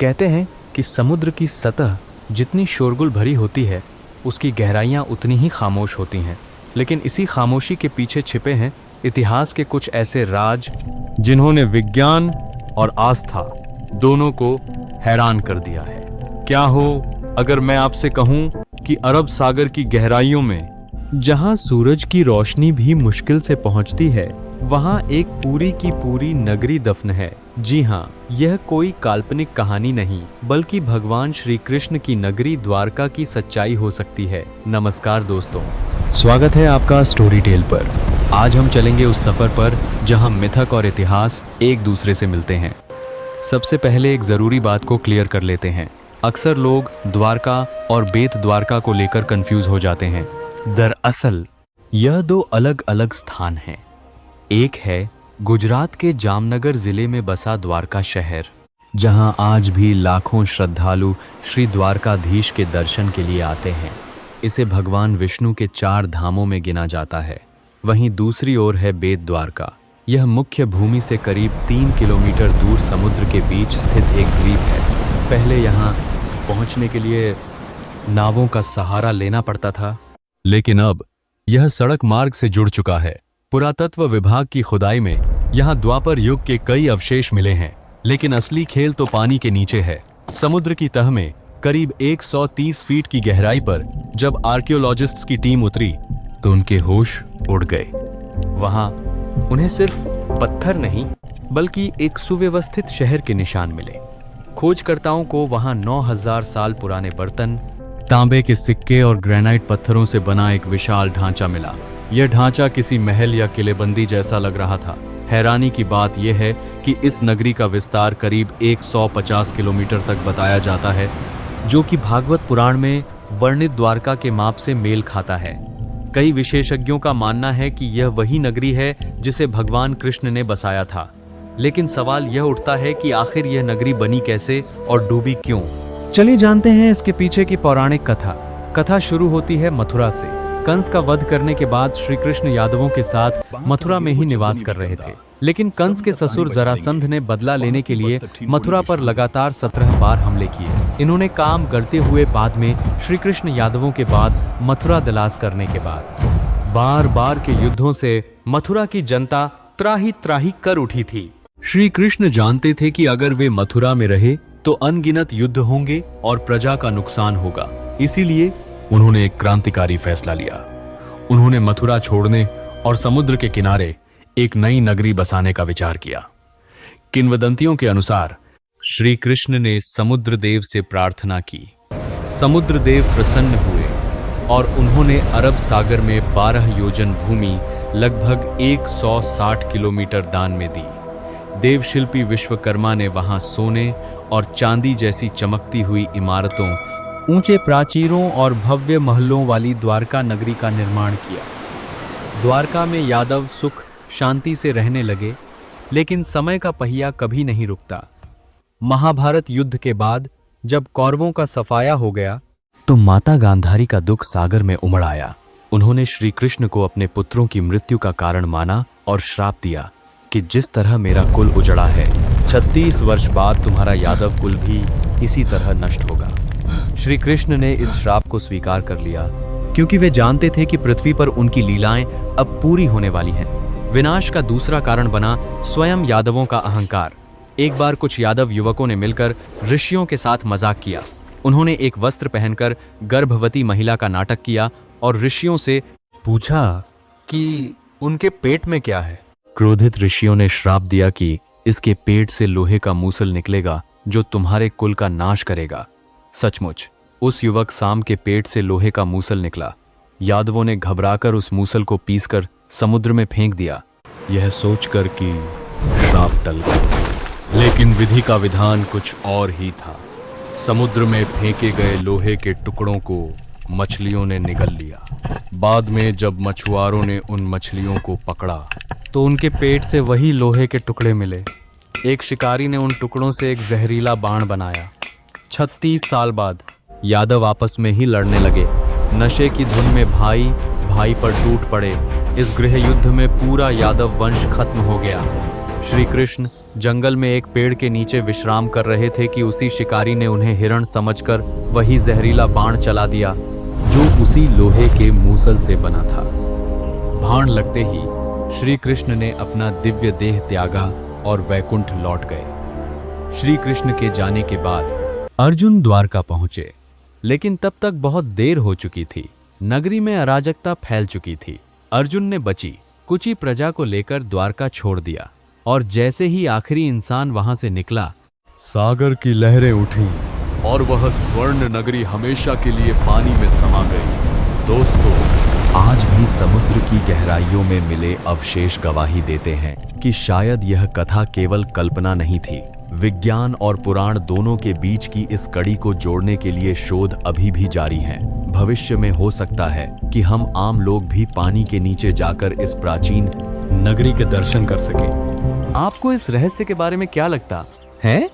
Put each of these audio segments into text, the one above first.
कहते हैं कि समुद्र की सतह जितनी शोरगुल भरी होती है, उसकी गहराइयाँ उतनी ही खामोश होती हैं। लेकिन इसी खामोशी के पीछे छिपे हैं इतिहास के कुछ ऐसे राज जिन्होंने विज्ञान और आस्था दोनों को हैरान कर दिया है। क्या हो अगर मैं आपसे कहूं कि अरब सागर की गहराइयों में, जहां सूरज की रोशनी भी मुश्किल से पहुंचती है, वहां एक पूरी की पूरी नगरी दफन है। जी हाँ, यह कोई काल्पनिक कहानी नहीं, बल्कि भगवान श्री कृष्ण की नगरी द्वारका की सच्चाई हो सकती है। नमस्कार दोस्तों, स्वागत है आपका स्टोरी टेल पर। आज हम चलेंगे उस सफर पर जहां मिथक और इतिहास एक दूसरे से मिलते हैं। सबसे पहले एक जरूरी बात को क्लियर कर लेते हैं। अक्सर लोग द्वारका और बेत द्वारका को लेकर कंफ्यूज हो जाते हैं। दरअसल यह दो अलग अलग स्थान हैं। एक है गुजरात के जामनगर जिले में बसा द्वारका शहर, जहां आज भी लाखों श्रद्धालु श्री द्वारकाधीश के दर्शन के लिए आते हैं। इसे भगवान विष्णु के 4 धामों में गिना जाता है। वहीं दूसरी ओर है बेत द्वारका। यह मुख्य भूमि से करीब 3 किलोमीटर दूर समुद्र के बीच स्थित एक द्वीप है। पहले यहाँ पहुँचने के लिए नावों का सहारा लेना पड़ता था, लेकिन अब यह सड़क मार्ग से जुड़ चुका है। पुरातत्व विभाग की खुदाई में यहाँ द्वापर युग के कई अवशेष मिले हैं, लेकिन असली खेल तो पानी के नीचे है। समुद्र की तह में करीब 130 फीट की गहराई पर जब आर्कियोलॉजिस्ट्स की टीम उतरी तो उनके होश उड़ गए। वहां उन्हें सिर्फ पत्थर नहीं, बल्कि एक सुव्यवस्थित शहर के निशान मिले। खोजकर्ताओं को वहां 9000 साल पुराने बर्तन, तांबे के सिक्के और ग्रेनाइट पत्थरों से बना एक विशाल ढांचा मिला। यह ढांचा किसी महल या किलेबंदी जैसा लग रहा था। हैरानी की बात यह है कि इस नगरी का विस्तार करीब 150 किलोमीटर तक बताया जाता है, जो कि भागवत पुराण में वर्णित द्वारका के माप से मेल खाता है। कई विशेषज्ञों का मानना है कि यह वही नगरी है जिसे भगवान कृष्ण ने बसाया था। लेकिन सवाल यह उठता है कि आखिर यह नगरी बनी कैसे और डूबी क्यों? चलिए जानते हैं इसके पीछे की पौराणिक कथा। कथा शुरू होती है मथुरा से। कंस का वध करने के बाद श्री कृष्ण यादवों के साथ मथुरा में ही निवास कर रहे थे। लेकिन कंस के ससुर जरासंध ने बदला लेने के लिए मथुरा पर लगातार 17 बार हमले किए। इन्होंने काम करते हुए बाद में श्री कृष्ण यादवों के बाद मथुरा दलास करने के बाद बार बार के युद्धों से मथुरा की जनता त्राही त्राही कर उठी थी। श्री कृष्ण जानते थे कि अगर वे मथुरा में रहे तो अनगिनत युद्ध होंगे और प्रजा का नुकसान होगा। इसीलिए उन्होंने एक क्रांतिकारी फैसला लिया। उन्होंने मथुरा छोड़ने और समुद्र के किनारे एक नई नगरी बसाने का विचार किया। किंवदंतियों के अनुसार श्री कृष्ण ने समुद्र देव से प्रार्थना की। समुद्र देव प्रसन्न हुए और उन्होंने अरब सागर में 12 योजन भूमि लगभग 160 किलोमीटर दान में दी। देवशिल्पी विश्वकर्मा ने वहां सोने और चांदी जैसी चमकती हुई इमारतों, ऊंचे प्राचीरों और भव्य महलों वाली द्वारका नगरी का निर्माण किया। द्वारका में यादव सुख शांति से रहने लगे, लेकिन समय का पहिया कभी नहीं रुकता। महाभारत युद्ध के बाद जब कौरवों का सफाया हो गया तो माता गांधारी का दुख सागर में उमड़ आया। उन्होंने श्री कृष्ण को अपने पुत्रों की मृत्यु का कारण माना और श्राप दिया कि जिस तरह मेरा कुल उजड़ा है, 36 वर्ष बाद तुम्हारा यादव कुल भी इसी तरह नष्ट होगा। श्री कृष्ण ने इस श्राप को स्वीकार कर लिया, क्योंकि वे जानते थे कि पृथ्वी पर उनकी लीलाएं अब पूरी होने वाली हैं। विनाश का दूसरा कारण बना स्वयं यादवों का अहंकार। एक बार कुछ यादव युवकों ने मिलकर ऋषियों के साथ मजाक किया। उन्होंने एक वस्त्र पहनकर गर्भवती महिला का नाटक किया और ऋषियों से पूछा कि उनके पेट में क्या है। क्रोधित ऋषियों ने श्राप दिया कि इसके पेट से लोहे का मूसल निकलेगा जो तुम्हारे कुल का नाश करेगा। सचमुच उस युवक साम के पेट से लोहे का मूसल निकला। यादवों ने घबराकर उस मूसल को पीसकर समुद्र में फेंक दिया, यह सोचकर कि श्राप टल गया। लेकिन विधि का विधान कुछ और ही था। समुद्र में फेंके गए लोहे के टुकड़ों को मछलियों ने निगल लिया। बाद में जब मछुआरों ने उन मछलियों को पकड़ा तो उनके पेट से वही लोहे के टुकड़े मिले। एक शिकारी ने उन टुकड़ों से एक जहरीला बाण बनाया। 36 साल बाद यादव आपस में ही लड़ने लगे। नशे की धुन में भाई भाई पर टूट पड़े। इस गृह युद्ध में पूरा यादव वंश खत्म हो गया। श्री कृष्ण जंगल में एक पेड़ के नीचे विश्राम कर रहे थे कि उसी शिकारी ने उन्हें हिरण समझकर वही जहरीला बाण चला दिया जो उसी लोहे के मूसल से बना था। बाण लगते ही श्री कृष्ण ने अपना दिव्य देह त्यागा और वैकुंठ लौट गए। श्री कृष्ण के जाने के बाद अर्जुन द्वारका पहुंचे, लेकिन तब तक बहुत देर हो चुकी थी। नगरी में अराजकता फैल चुकी थी। अर्जुन ने बची कुची प्रजा को लेकर द्वारका छोड़ दिया और जैसे ही आखिरी इंसान वहां से निकला, सागर की लहरें उठी और वह स्वर्ण नगरी हमेशा के लिए पानी में समा गई। दोस्तों, आज भी समुद्र की गहराइयों में मिले अवशेष गवाही देते हैं कि शायद यह कथा केवल कल्पना नहीं थी। विज्ञान और पुराण दोनों के बीच की इस कड़ी को जोड़ने के लिए शोध अभी भी जारी हैं। भविष्य में हो सकता है कि हम आम लोग भी पानी के नीचे जाकर इस प्राचीन नगरी के दर्शन कर सकें। आपको इस रहस्य के बारे में क्या लगता है?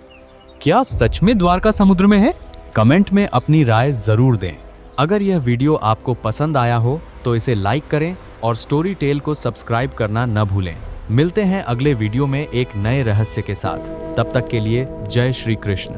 क्या सच में द्वारका समुद्र में है? कमेंट में अपनी राय जरूर दें। अगर यह वीडियो आपको पसंद आया हो तो इसे लाइक करें और स्टोरी टेल को सब्सक्राइब करना न भूलें। मिलते हैं अगले वीडियो में एक नए रहस्य के साथ। तब तक के लिए जय श्री कृष्ण।